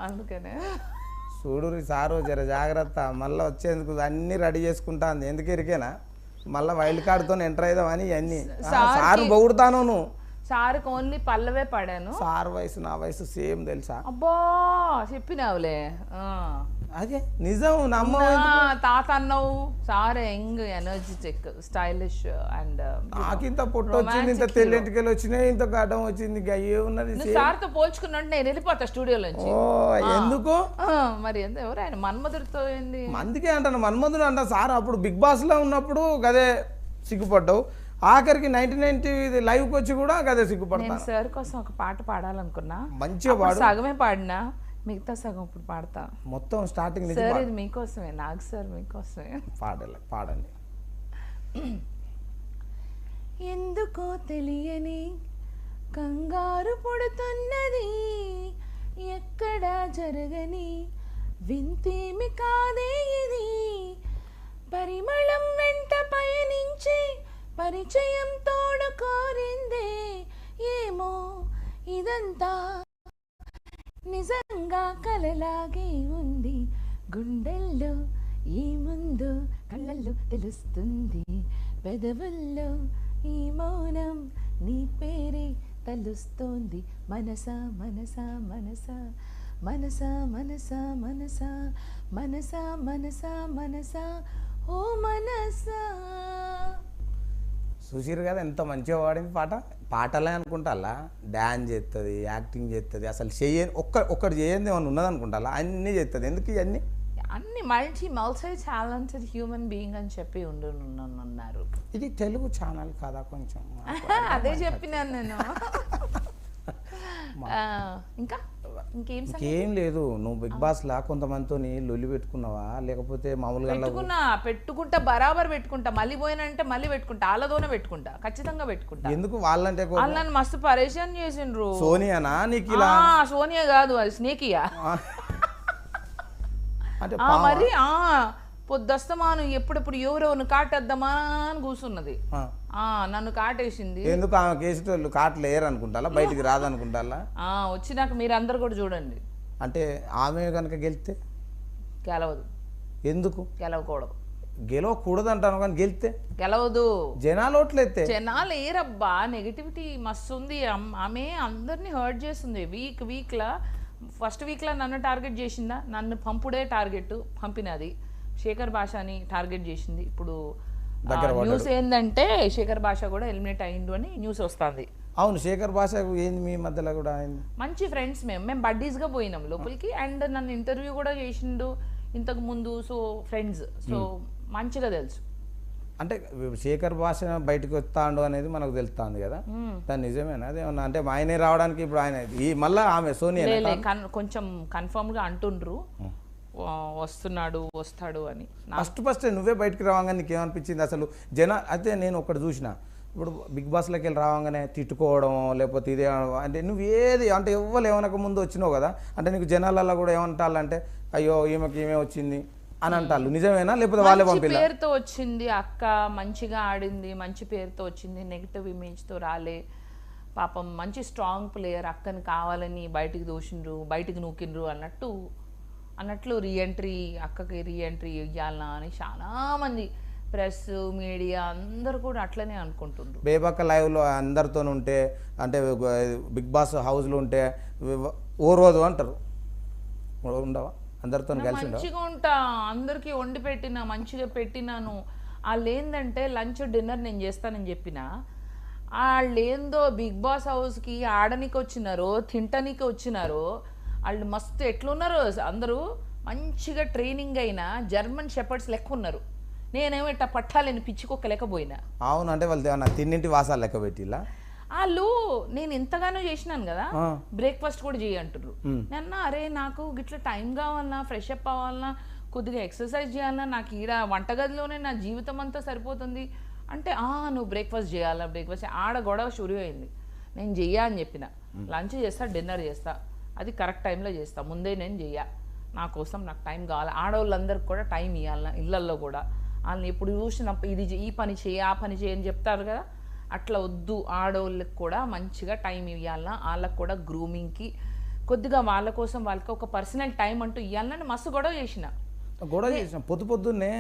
అందుకనే చూడు సారు జర జాగ్రత్త, మళ్ళీ వచ్చేందుకు అన్ని రెడీ చేసుకుంటాను. ఎందుకు ఇరికేనా మళ్ళీ వైల్డ్ కార్డ్తో ఎంటర్ అయిదామని ఇవన్నీ. సారు పొగుడుతాను నువ్వు. సార్కి ఓన్లీ పల్లవే పడాను. సార్ వయసు నా వయసు సేమ్ తెలుసా? అబ్బా చెప్పినావులే. అదే నిజం నమ్మ. తాత అన్నావు. Sir young energetic stylish and నాకు ఇంత పొట్టు వచ్చింది, ఇంత తెల్లెంటికెళ్ళి వచ్చినాయి, ఇంత గడ్డం వచ్చింది. ఉన్నది సార్తో పోల్చుకున్నట్టు నేను వెళ్ళిపోతా స్టూడియో నుంచి. ఎందుకు మరి ఎంత ఎవరు ఆయన మన్మధుడితో ఏంది? అందుకే అంటాను మన్మధుడు అంట. సార్ అప్పుడు బిగ్ బాస్ లో ఉన్నప్పుడు గదే సిగ్గుపడ్డావు, ఆఖరికి 1990 లైవ్కి వచ్చి కూడా గదే సిగ్గుపడతా. నేను సార్ కోసం ఒక పాట పాడాలనుకున్నా, మంచిగా పాడు. సగమే పాడినా, మిగతా సగం ఇప్పుడు పాడతా. మొత్తం స్టార్టింగ్ నుంచి సార్ ఇది మీకోసమే, నాగ్ సార్ మీకోసమే. పాడండి. ఎందుకో తెలియని కంగారు పుడుతున్నది, ఎక్కడా జరగని వింతేమి కాదే ఇది, పరిమళం వెంట పయనించే పరిచయం తోడు కోరిందే, ఏమో ఇదంతా నిజంగా కలలాగే ఉంది, గుండెల్లో ఈ ముందు కళ్ళల్లో తెలుస్తుంది, పెదవుల్లో ఈ మౌనం నీ పేరే తలుస్తోంది, మనసా మనసా మనసా మనసా మనసా మనసా మనసా మనసా మనసా ఓ మనసా. చూసిరు కదా ఎంత మంచిగా పాడింది పాట. పాటలే అనుకుంటా, డ్యాన్స్ చేస్తుంది, యాక్టింగ్ చేస్తుంది, అసలు చేయని ఒక్కటి చేయండి ఏమన్నా ఉన్నది అనుకుంటా, అన్నీ చేస్తుంది. ఎందుకు ఇవన్నీ? అన్ని మల్టీ టాలెంటెడ్ హ్యూమన్ బీయింగ్ అని చెప్పి ఉన్నారు. ఇది తెలుగు ఛానల్ కదా కొంచెం. అదే చెప్పినాను నేను. ఇంకా ఇంకేం లేదు. నువ్వు బిగ్ బాస్ లా కొంతమందితో లొల్లి పెట్టుకున్నావా, లేకపోతే మామూలుగా? పెట్టుకుంటా, బరాబర్ పెట్టుకుంటా. మళ్ళీ పోయినంటే మళ్ళీ పెట్టుకుంటా, వాళ్ళతోనే పెట్టుకుంటా, ఖచ్చితంగా పెట్టుకుంటా. ఎందుకు? వాళ్ళంటే వాళ్ళని మస్తు పరేషాన్ చేసిండ్రు. సోనియానా నీకు? సోనియా కాదు, అది స్నేకియా. మరి పొద్దుస్తమాను ఎప్పుడెప్పుడు ఎవరెవరిని కాటేద్దామా అని కూర్చున్నది. నన్ను కాటేసింది. ఎందుకు? ఆమె కేసేటోళ్ళు కాటలు వేయరు అనుకుంటా, బయటికి రాదనుకుంటా. వచ్చినాక మీరు అందరు కూడా చూడండి. అంటే ఆమె కనుక గెలిస్తే గెలవదు. ఎందుకు గెలవకూడదు? గెలవకూడదు అంటాను, కానీ గెలిస్తే గెలవదు. జనాలు ఓట్లయితే జనాలు ఏరబ్బా, నెగిటివిటీ మస్తు ఉంది. ఆమె అందరినీ హర్ట్ చేస్తుంది. వీక్లా ఫస్ట్ వీక్లో నన్ను టార్గెట్ చేసిందా? నన్ను పంపుడే టార్గెట్ పంపినది. శేఖర్ భాషని టార్గెట్ చేసింది. ఇప్పుడు న్యూస్ ఏంటంటే శేఖర్ భాష కూడా ఎలిమినేట్ అయ్యిండు అని న్యూస్ వస్తుంది. అవును, శేఖర్ భాష ఏంది మీ మధ్యలో కూడా అయింది. మంచి ఫ్రెండ్స్ మేము బడ్డీస్గా పోయినాం లోపలికి. అండ్ నన్ను ఇంటర్వ్యూ కూడా చేసిండు ఇంతకు ముందు. సో ఫ్రెండ్స్, సో మంచిగా తెలుసు. అంటే శేఖర్ భాష బయటకు వస్తాడు అనేది మనకు తెలుస్తుంది కదా, దాని నిజమేనా? అదేమన్నా అంటే ఆయనే రావడానికి ఇప్పుడు ఆయన మళ్ళీ ఆమె సోనియా కొంచెం కన్ఫర్మ్గా అంటుండ్రు వస్తాడు అని. ఫస్ట్ నువ్వే బయటకు రావంగా నీకేమనిపించింది అసలు? అయితే నేను ఒకటి చూసిన, ఇప్పుడు బిగ్ బాస్లోకి వెళ్ళి రావంగానే తిట్టుకోవడం, లేకపోతే ఇదే అంటే నువ్వు ఏది అంటే ఎవ్వరు ఏమనక ముందు వచ్చినావు కదా, అంటే నీకు జనాలలో కూడా ఏమంటారంటే అయ్యో ఈమె వచ్చింది అని అంటారు. నిజమేనా లేకపోతే వాళ్ళే పంపిల్ల? పేరుతో వచ్చింది అక్క, మంచిగా ఆడింది, మంచి పేరుతో వచ్చింది, నెగిటివ్ ఇమేజ్తో రాలే. పాపం మంచి స్ట్రాంగ్ ప్లేయర్, అక్కని కావాలని బయటికి దోషిండ్రు, బయటికి నూకిండ్రు అన్నట్లు రీఎంట్రీ, అక్కకి రీఎంట్రీ ఇవ్వాలనా అని చాలామంది ప్రెస్ మీడియా అందరు కూడా అట్లనే అనుకుంటుండ్రు. బేబక్క లైవ్లో అందరితో ఉంటే, అంటే బిగ్ బాస్ హౌస్లో ఉంటే ఓ రోజు అంటారు, ఉండవా? అందరితో కలిసి మంచిగా ఉంటా, అందరికీ వండి పెట్టినా, మంచిగా పెట్టినాను. వాళ్ళు ఏంటంటే లంచ్ డిన్నర్ నేను చేస్తానని చెప్పిన, వాళ్ళు ఏందో బిగ్ బాస్ హౌస్కి ఆడనికి వచ్చినారో తింటానికి వచ్చినారో, వాళ్ళు మస్తు ఎట్లున్నారు అందరూ, మంచిగా ట్రైనింగ్ అయిన జర్మన్ షెపర్డ్స్ లెక్క ఉన్నారు. నేనేమో ఇట్లా పట్టాలని పిచ్చికొక్క లేకపోయినా. అవును, అంటే వాళ్ళు తిన్నింటి వాసాలు లెక్క పెట్టిలా. వాళ్ళు నేను ఎంతగానో చేసినాను కదా, బ్రేక్ఫాస్ట్ కూడా చేయంటారు. నన్న అరే నాకు గిట్లా టైం కావాలన్నా, ఫ్రెష్ అప్ అవ్వాలన్నా, కొద్దిగా ఎక్సర్సైజ్ చేయాలన్నా, నాకు ఈడ వంటగదిలోనే నా జీవితం అంతా సరిపోతుంది అంటే, నువ్వు బ్రేక్ఫాస్ట్ చేయాలా? బ్రేక్ఫాస్ట్ ఆడ గొడవ షురు అయింది. నేను చెయ్యా అని చెప్పిన, లంచ్ చేస్తా, డిన్నర్ చేస్తా, అది కరెక్ట్ టైంలో చేస్తా, ముందే నేను చెయ్యా, నా కోసం నాకు టైం కావాలి. ఆడవాళ్ళందరికి కూడా టైం ఇవ్వాలన్నా, ఇళ్ళల్లో కూడా. వాళ్ళని ఎప్పుడు చూసినప్పుడు ఇది ఈ పని చేయి, ఆ పని చేయని చెప్తారు కదా, అట్లా వద్దు. ఆడవాళ్ళకి కూడా మంచిగా టైం ఇవ్వాలన్నా, వాళ్ళకి కూడా గ్రూమింగ్కి కొద్దిగా వాళ్ళ కోసం వాళ్ళకి ఒక పర్సనల్ టైం అంటూ ఇవ్వాలని మస్తు గొడవ చేసిన గొడవ చేసిన పొద్దున్నే